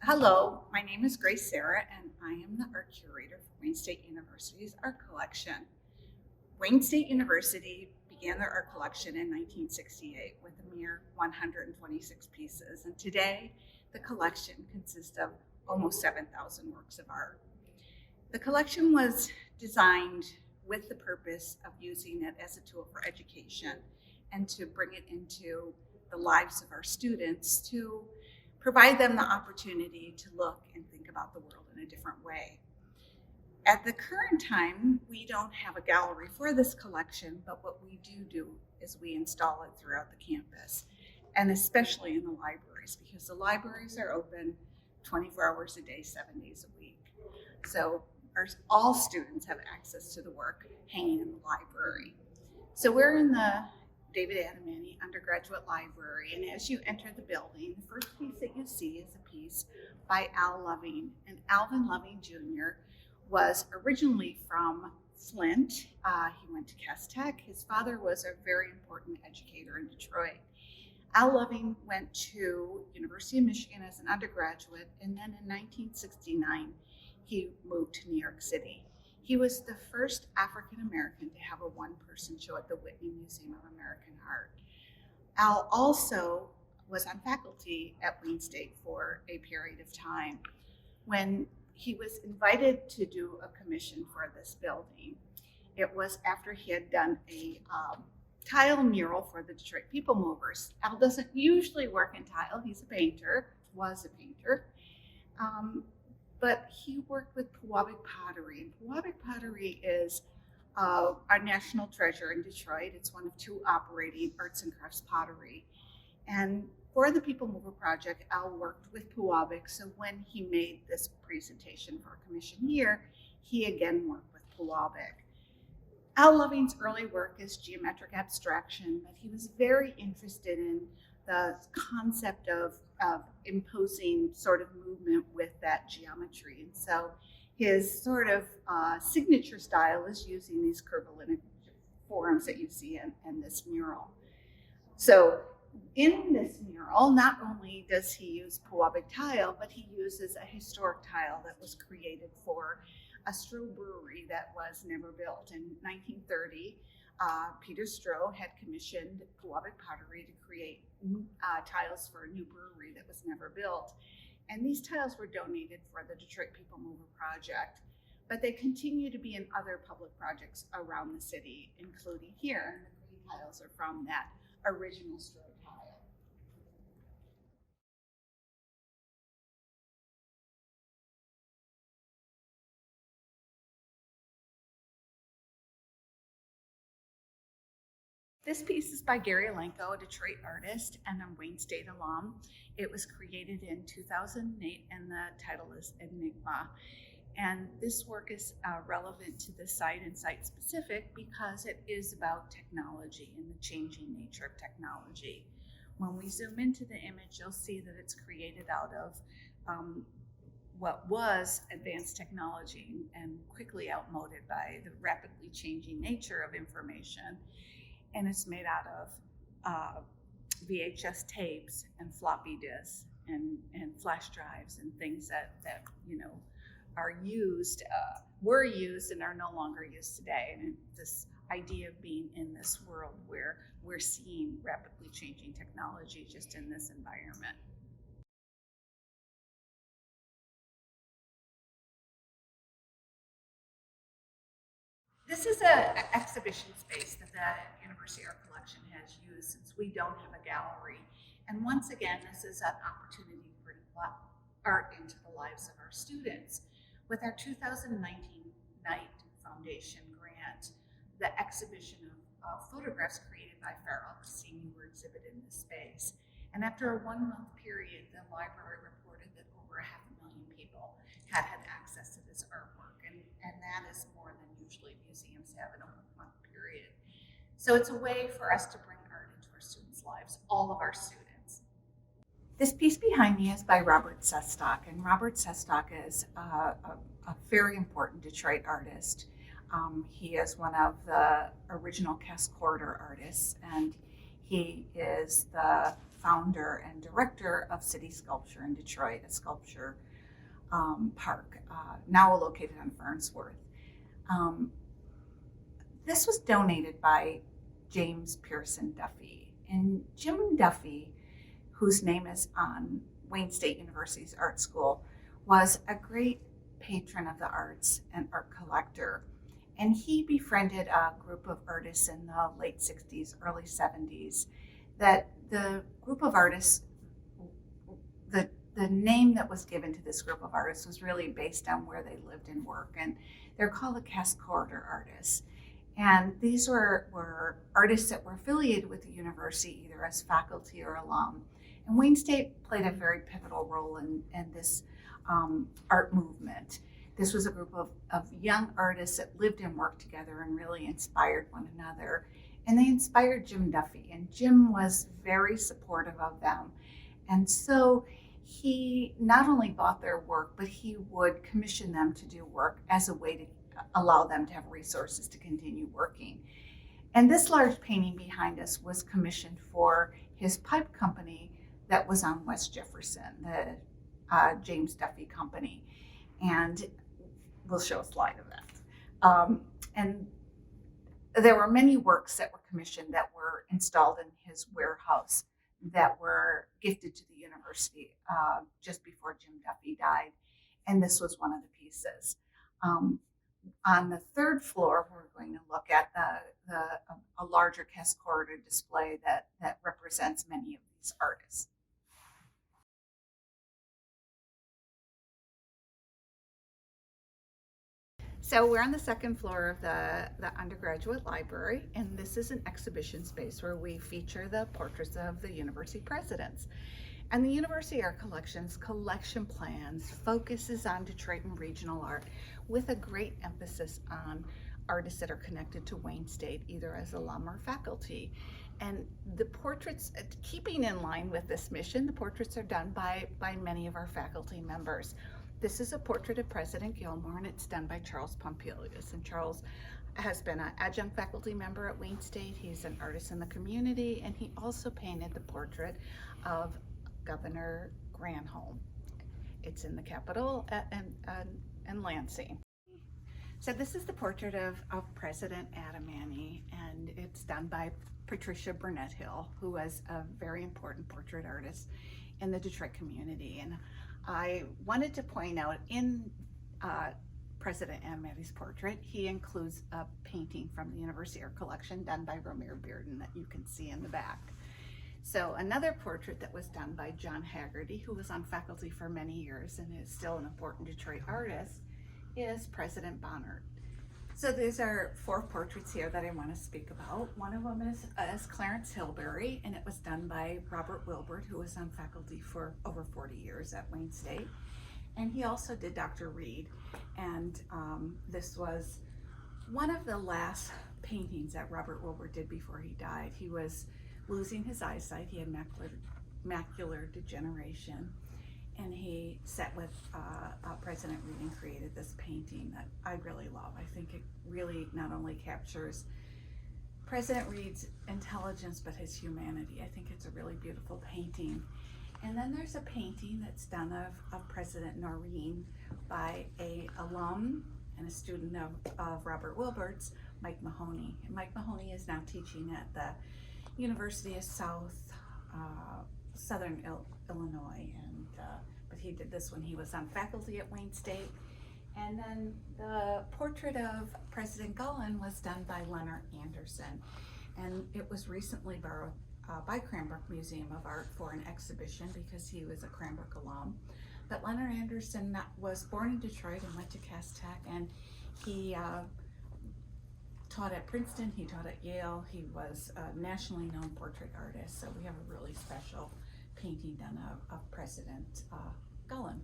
Hello, my name is Grace Serra, and I am the art curator for Wayne State University's art collection. Wayne State University began their art collection in 1968 with a mere 126 pieces, and today the collection consists of almost 7,000 works of art. The collection was designed with the purpose of using it as a tool for education and to bring it into the lives of our students to provide them the opportunity to look and think about the world in a different way. At the current time, we don't have a gallery for this collection, but what we do is we install it throughout the campus, and especially in the libraries, because the libraries are open 24 hours a day, 7 days a week. So all students have access to the work hanging in the library. So we're in the David Adamany Undergraduate Library, and as you enter the building, the first piece that you see is a piece by Al Loving. And Alvin Loving Jr. was originally from Flint. He went to Cass Tech. His father was a very important educator in Detroit. Al Loving went to University of Michigan as an undergraduate, and then in 1969, he moved to New York City. He was the first African American to have a one-person show at the Whitney Museum of American Art. Al also was on faculty at Wayne State for a period of time. When he was invited to do a commission for this building, it was after he had done a tile mural for the Detroit People Movers. Al doesn't usually work in tile. He's a painter, was a painter. But he worked with Pewabic pottery, and Pewabic pottery is our national treasure in Detroit. It's one of two operating arts and crafts pottery. And for the People Mover project, Al worked with Pewabic, so when he made this presentation for a commission here, he again worked with Pewabic. Al Loving's early work is geometric abstraction, but he was very interested in the concept of imposing sort of movement with that geometry. And so his sort of signature style is using these curvilinear forms that you see in this mural. So in this mural, not only does he use Pewabic tile, but he uses a historic tile that was created for a Stroh brewery that was never built. In 1930, Peter Stroh had commissioned Pewabic pottery to create tiles for a new brewery that was never built. And these tiles were donated for the Detroit People Mover project, but they continue to be in other public projects around the city, including here. And the green tiles are from that original Stroh tile. This piece is by Gary Alenko, a Detroit artist and a Wayne State alum. It was created in 2008, and the title is Enigma. And this work is relevant to the site and site specific because it is about technology and the changing nature of technology. When we zoom into the image, you'll see that it's created out of what was advanced technology and quickly outmoded by the rapidly changing nature of information. And it's made out of VHS tapes and floppy disks and flash drives and things that are used, were used and are no longer used today. And this idea of being in this world where we're seeing rapidly changing technology just in this environment. This is an exhibition space that the University Art Collection has used since we don't have a gallery. And once again, this is an opportunity to bring art into the lives of our students. With our 2019 Knight Foundation grant, the exhibition of photographs created by Farrell Cassini were exhibited in this space. And after a 1-month period, the library reported that over 500,000 people had had access to this artwork. And that is more than usually museums have in a 1-month period. So it's a way for us to bring art into our students' lives, all of our students. This piece behind me is by Robert Sestock, and Robert Sestock is a very important Detroit artist. He is one of the original Cass Corridor artists, and he is the founder and director of City Sculpture in Detroit, a sculpture park, now located on Farnsworth. Um, this was donated by James Pearson Duffy. And Jim Duffy, whose name is on Wayne State University's art school, was a great patron of the arts and art collector. And he befriended a group of artists in the late 60s, early 70s, that the group of artists, the name that was given to this group of artists was really based on where they lived and worked. And they're called the Cass Corridor artists. And these were artists that were affiliated with the university, either as faculty or alum. And Wayne State played a very pivotal role in this art movement. This was a group of young artists that lived and worked together and really inspired one another. And they inspired Jim Duffy, and Jim was very supportive of them. And so he not only bought their work, but he would commission them to do work as a way to allow them to have resources to continue working. And this large painting behind us was commissioned for his pipe company that was on West Jefferson, the James Duffy Company. And we'll show a slide of that. And there were many works that were commissioned that were installed in his warehouse that were gifted to the university just before Jim Duffy died. And this was one of the pieces. On the third floor, we're going to look at a larger Cass Corridor display that represents many of these artists. So we're on the second floor of the undergraduate library, and this is an exhibition space where we feature the portraits of the university presidents. And the University Art Collection's collection plans focuses on Detroit and regional art with a great emphasis on artists that are connected to Wayne State, either as alum or faculty. And the portraits, keeping in line with this mission, the portraits are done by many of our faculty members. This is a portrait of President Gilmore, and it's done by Charles Pompilius. And Charles has been an adjunct faculty member at Wayne State. He's an artist in the community, and he also painted the portrait of Governor Granholm. It's in the Capitol and Lansing. So this is the portrait of President Adamany, and it's done by Patricia Burnett Hill, who was a very important portrait artist in the Detroit community. And I wanted to point out in President Adamany's portrait, he includes a painting from the University Art Collection done by Romare Bearden that you can see in the back. So another portrait that was done by John Haggerty, who was on faculty for many years and is still an important Detroit artist, is President Bonnert. So these are 4 portraits here that I want to speak about. One of them is Clarence Hilberry, and it was done by Robert Wilbert, who was on faculty for over 40 years at Wayne State. And he also did Dr. Reed, and this was one of the last paintings that Robert Wilbert did before he died. He was losing his eyesight. He had macular degeneration, and he sat with President Reed and created this painting that I really love. I think it really not only captures President Reed's intelligence, but his humanity. I think it's a really beautiful painting. And then there's a painting that's done of President Noreen by a alum and a student of Robert Wilbert's, Mike Mahoney. And Mike Mahoney is now teaching at the University of Southern Illinois, and but he did this when he was on faculty at Wayne State. And then the portrait of President Gullen was done by Leonard Anderson, and it was recently borrowed by Cranbrook Museum of Art for an exhibition because he was a Cranbrook alum. But Leonard Anderson was born in Detroit and went to Cass Tech, and he taught at Princeton, he taught at Yale. He was a nationally known portrait artist, so we have a really special painting done of President Gullen.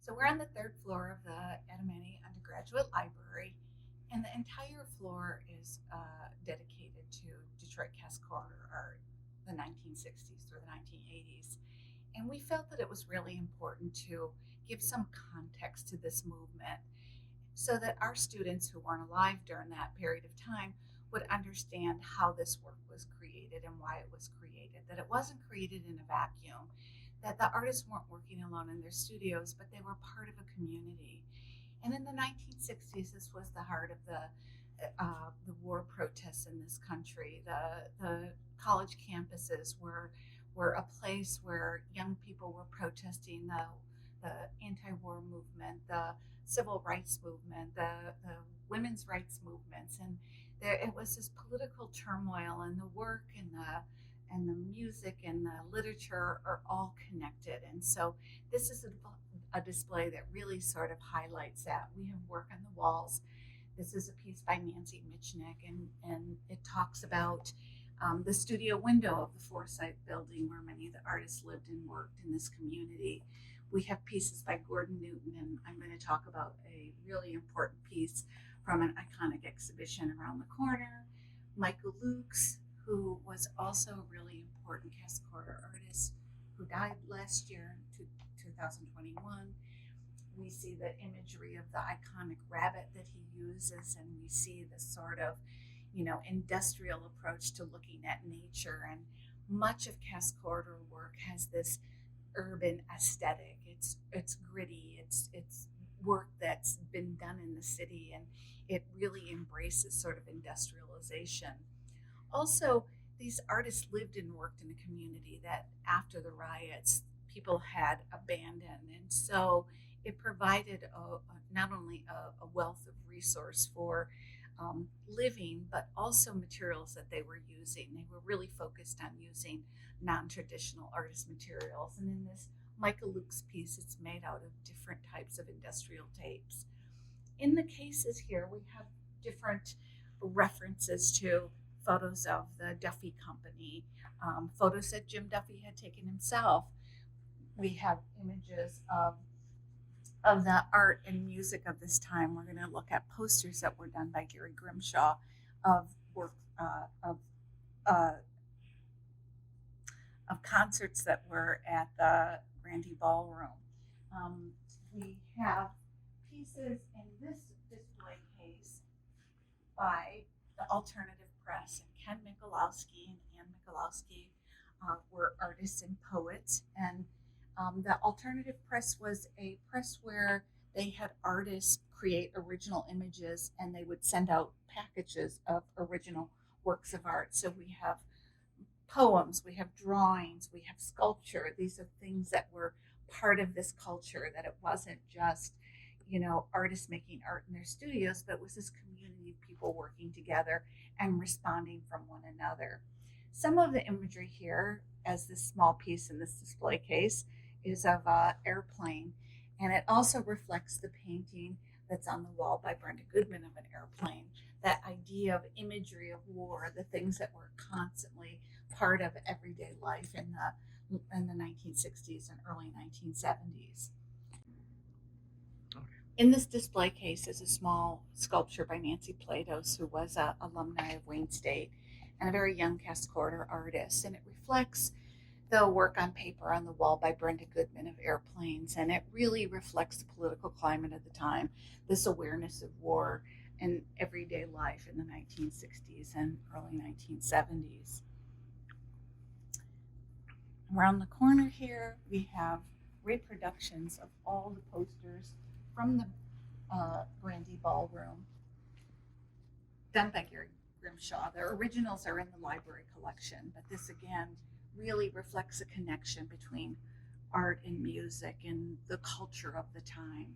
So we're on the third floor of the Adamany Undergraduate Library, and the entire floor is dedicated to Detroit cast corridor art, the 1960s through the 1980s. And we felt that it was really important to give some context to this movement so that our students who weren't alive during that period of time would understand how this work was created and why it was created, that it wasn't created in a vacuum, that the artists weren't working alone in their studios, but they were part of a community. And in the 1960s, this was the heart of the war protests in this country. The college campuses were a place where young people were protesting the anti-war movement, the civil rights movement, the women's rights movements, and it was this political turmoil, and the work and the music and the literature are all connected. And so this is a display that really sort of highlights that. We have work on the walls. This is a piece by Nancy Mitchnik, and it talks about the studio window of the Forsyth building where many of the artists lived and worked in this community. We have pieces by Gordon Newton, and I'm going to talk about a really important piece from an iconic exhibition around the corner. Michael Lukes, who was also a really important cast corridor artist who died last year in 2021. We see the imagery of the iconic rabbit that he uses, and we see the sort of, industrial approach to looking at nature. And much of cast corridor work has this urban aesthetic. It's gritty. It's work that's been done in the city, and it really embraces sort of industrialization. Also, these artists lived and worked in a community that after the riots people had abandoned, and so it provided not only a wealth of resource for living, but also materials that they were using. They were really focused on using non-traditional artist materials. And in this Michael Lukes piece, it's made out of different types of industrial tapes. In the cases here, we have different references to photos of the Duffy Company, photos that Jim Duffy had taken himself. We have images of the art and music of this time. We're going to look at posters that were done by Gary Grimshaw of work uh, of concerts that were at the Grandy Ballroom. We have pieces in this display case by the alternative press, and Ken Michalowski and Ann Michalowski were artists and poets. And the alternative press was a press where they had artists create original images, and they would send out packages of original works of art. So we have poems, we have drawings, we have sculpture. These are things that were part of this culture, that it wasn't just, artists making art in their studios, but it was this community of people working together and responding from one another. Some of the imagery here, as this small piece in this display case, is of an airplane, and it also reflects the painting that's on the wall by Brenda Goodman of an airplane. That idea of imagery of war, the things that were constantly part of everyday life in the 1960s and early 1970s. In this display case is a small sculpture by Nancy Platos, who was an alumni of Wayne State and a very young cast corridor artist. And it reflects the work on paper on the wall by Brenda Goodman of airplanes. And it really reflects the political climate of the time, this awareness of war in everyday life in the 1960s and early 1970s. Around the corner here, we have reproductions of all the posters from the Grandy Ballroom, done by Gary Grimshaw. Their originals are in the library collection, but this again really reflects a connection between art and music and the culture of the time.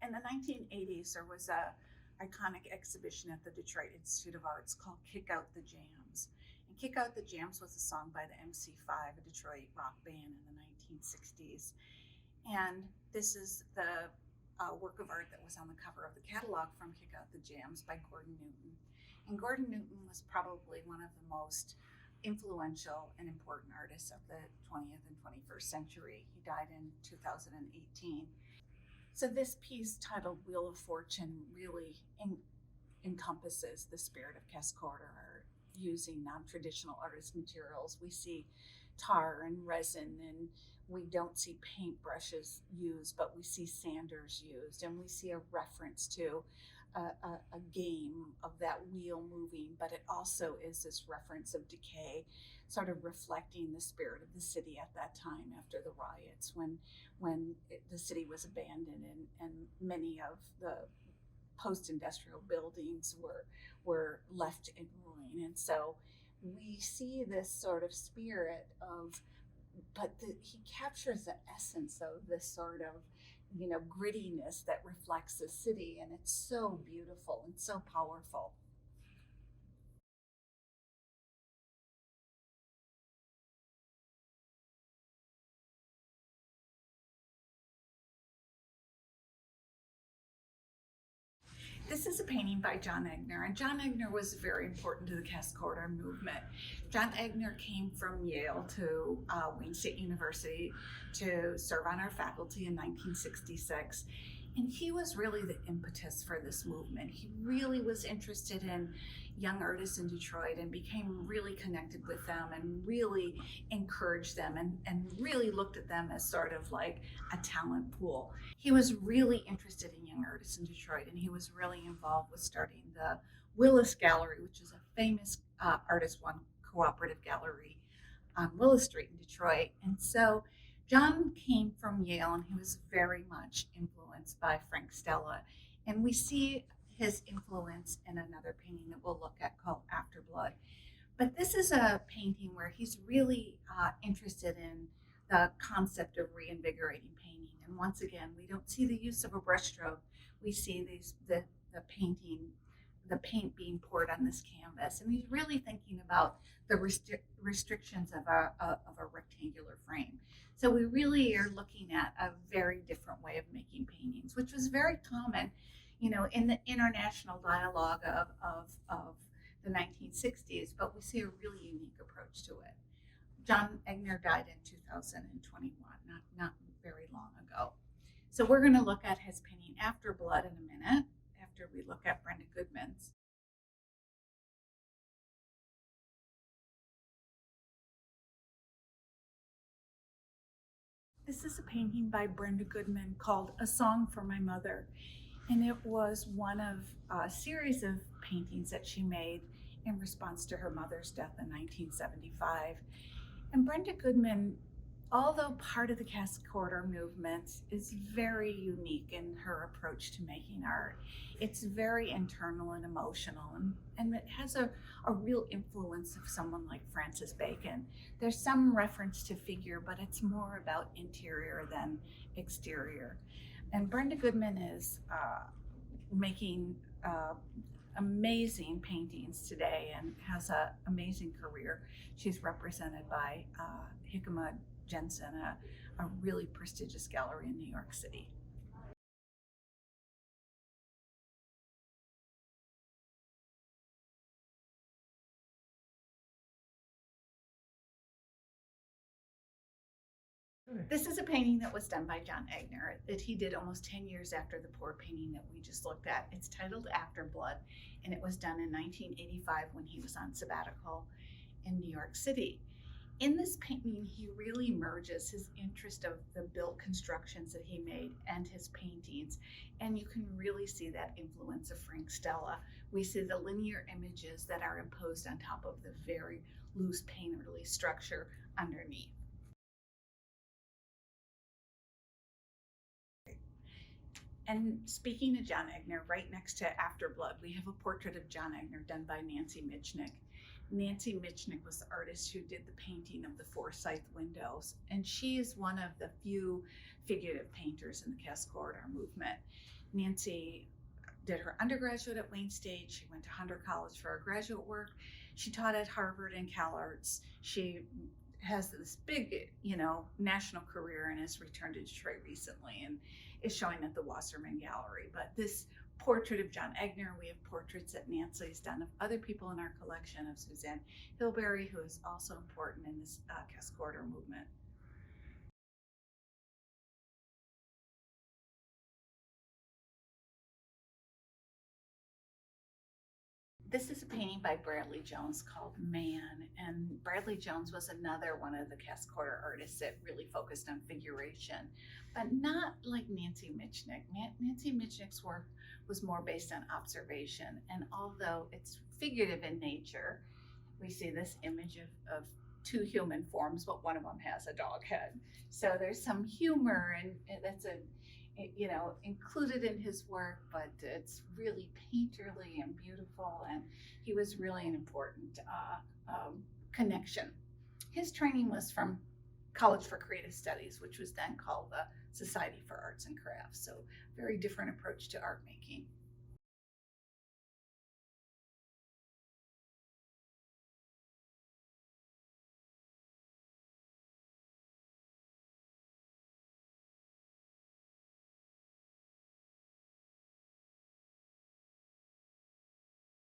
In the 1980s, there was a iconic exhibition at the Detroit Institute of Arts called Kick Out the Jams. And Kick Out the Jams was a song by the MC5, a Detroit rock band in the 1960s. And this is the work of art that was on the cover of the catalog from Kick Out the Jams by Gordon Newton. And Gordon Newton was probably one of the most influential and important artists of the 20th and 21st century. He died in 2018. So this piece titled Wheel of Fortune really encompasses the spirit of Cascorder art, using non-traditional artist materials. We see tar and resin, and we don't see paintbrushes used, but we see sanders used, and we see a reference to a game of that wheel moving, but it also is this reference of decay, sort of reflecting the spirit of the city at that time after the riots, when the city was abandoned, and many of the post-industrial buildings were left in ruin. And so we see this sort of spirit of, he captures the essence of this sort of, grittiness that reflects the city, and it's so beautiful and so powerful. This is a painting by Johnegner, and Johnegner was very important to the Cascorder movement. Johnegner came from Yale to Wayne State University to serve on our faculty in 1966. And he was really the impetus for this movement. He really was interested in young artists in Detroit and became really connected with them and really encouraged them and really looked at them as sort of like a talent pool. He was really interested in young artists in Detroit, and he was really involved with starting the Willis Gallery, which is a famous Artist One cooperative gallery on Willis Street in Detroit. And so John came from Yale, and he was very much influenced by Frank Stella. And we see his influence in another painting that we'll look at called After Blood. But this is a painting where he's really interested in the concept of reinvigorating painting. And once again, we don't see the use of a brushstroke. We see the paint being poured on this canvas. And he's really thinking about the restrictions of a rectangular frame. So we really are looking at a very different way of making paintings, which was very common, in the international dialogue of the 1960s, but we see a really unique approach to it. Johnegner died in 2021, not very long ago. So we're going to look at his painting After Blood in a minute, after we look at Brenda Goodman's. This is a painting by Brenda Goodman called A Song for My Mother. And it was one of a series of paintings that she made in response to her mother's death in 1975. And Brenda Goodman, although part of the Cascorder movement, is very unique in her approach to making art. It's very internal and emotional, and it has a real influence of someone like Francis Bacon. There's some reference to figure, but it's more about interior than exterior. And Brenda Goodman is making amazing paintings today and has an amazing career. She's represented by Enigma Jensen, a really prestigious gallery in New York City. This is a painting that was done by Johnegner that he did almost 10 years after the poor painting that we just looked at. It's titled After Blood, and it was done in 1985 when he was on sabbatical in New York City. In this painting, he really merges his interest of the built constructions that he made and his paintings, and you can really see that influence of Frank Stella. We see the linear images that are imposed on top of the very loose painterly structure underneath. And speaking of Johnegner, right next to After Blood, we have a portrait of Johnegner done by Nancy Mitchnik. Nancy Mitchnik was the artist who did the painting of the Forsyth windows, and she is one of the few figurative painters in the Cascorder movement. Nancy did her undergraduate at Wayne State. She went to Hunter College for her graduate work. She taught at Harvard and CalArts. She has this big, national career and has returned to Detroit recently and is showing at the Wasserman Gallery. But this portrait of Johnegner, we have portraits that Nancy's done of other people in our collection, of Suzanne Hilberry, who is also important in this Cask Quarter movement. This is a painting by Bradley Jones called Man, and Bradley Jones was another one of the Cask Quarter artists that really focused on figuration, but not like Nancy Mitchnik. Nancy Mitchnik's work was more based on observation, and although it's figurative in nature, we see this image of two human forms, but one of them has a dog head. So there's some humor, and that's included in his work, but it's really painterly and beautiful, and he was really an important connection. His training was from College for Creative Studies, which was then called the Society for Arts and Crafts, so very different approach to art making.